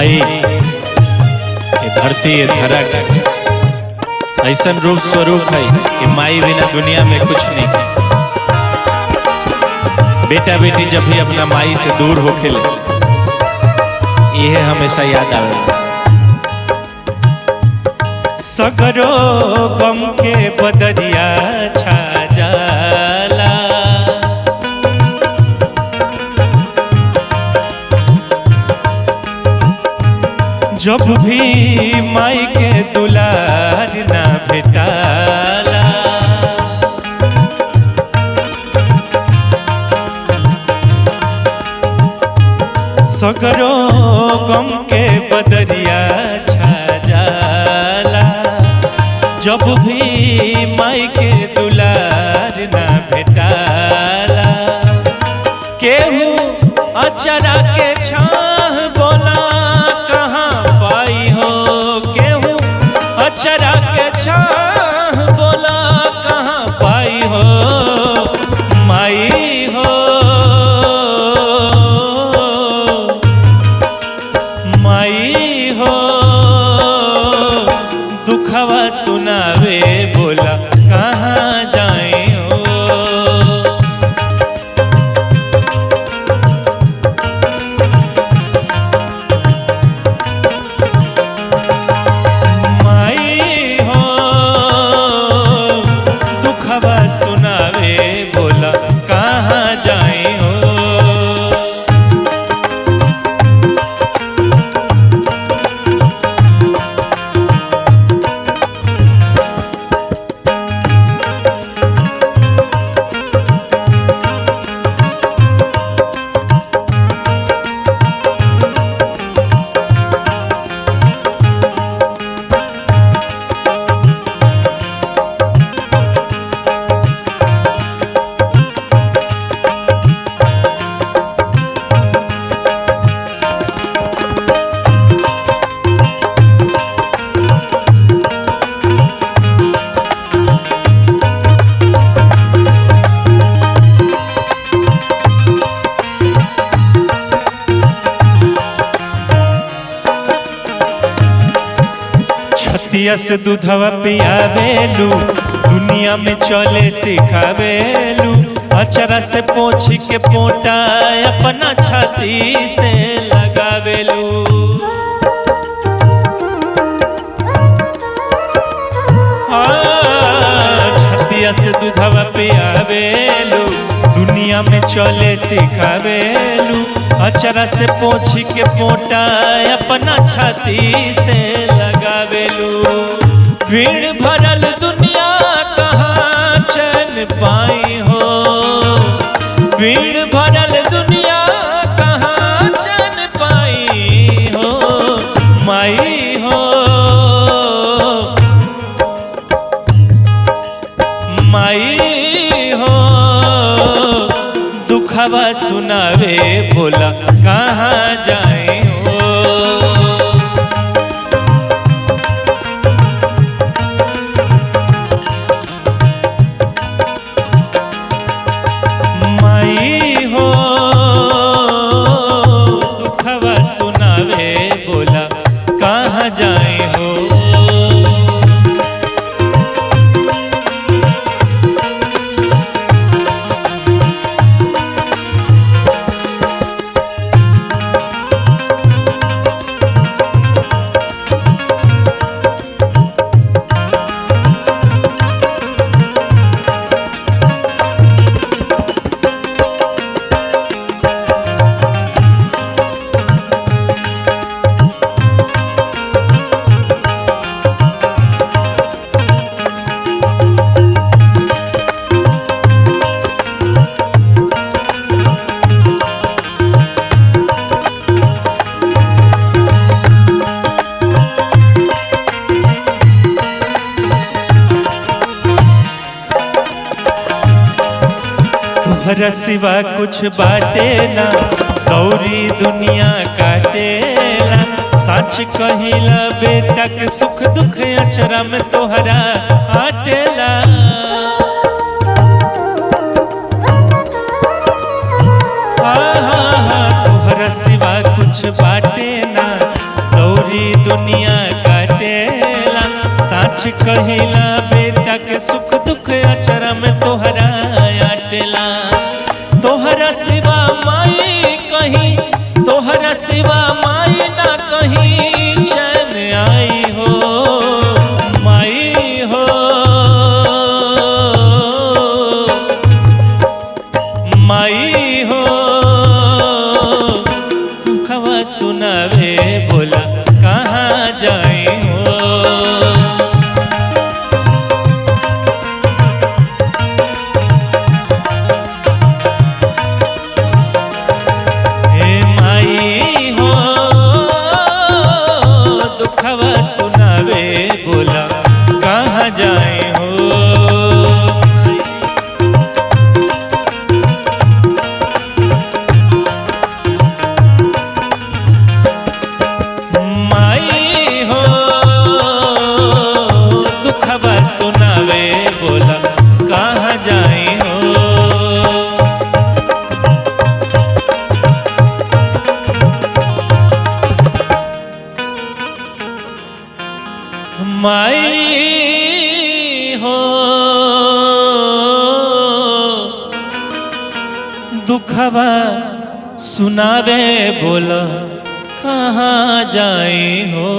माई ये धरती ये धरक ऐसा रूप स्वरूप है कि माई बिना दुनिया में कुछ नहीं। बेटा बेटी जब भी अपना माई से दूर होके ले यह हमेशा याद आवे। सगरो गम के बदरिया छा जाला, जब भी माई के दुलार ना भेटाला। सगरो गम के बदरिया छा जाला, जब भी माई के दुलार ना भेटाला। केहू अचरा के छाह बोला कहाँ पाई हो, केहू अचरा के छाह बोला कहाँ पाई हो। माई हो माई हो दुखवा सुनावे बोला कहाँ जाए हो। माई हो दुखवा सुनावे बोला कहाँ जाए हो। छतिया से दूधवा पियावेलू, दुनिया में चले सिखावेलू। अचरा से पोंछ के पोटा अपना छाती से लगावेलू। छतिया से दूधवा पियावेलू, दुनिया में चले सिखावेलू। अचरा से पोंछ के पोटा अपना छाती से लगावेलू। भीड़ भरल दुनिया कहाँ चैन पाई हो, भीड़ भरल दुनिया कहाँ चैन पाई हो। माई हो माई हो दुखवा सुनावे बोला कहाँ जाए हो। माई हो दुखवा सुनावे बोला कहाँ जाए हो। तोहरा सिवा कुछ बाटे ना, गौरी दुनिया काटेला। सच कहिला बेटा के सुख दुख अचरा में तोहरा आटेला। तोहरा सिवा कुछ बाटे ना, कहिला बेटा के सुख दुख अचरा में तोहरा आटेला। तोहरा सिवा माई कहीं, तोहरा सिवा माई ना कहीं चैन आई हो माई हो। माई हो दुखवा सुनावे बोला कहाँ जाई हो। सुनावे बोला कहाँ जाए हो। माई हो दुखवा सुनावे बोला कहाँ जाए हो। माई हो दुखवा सुनावे बोला कहाँ जाए हो।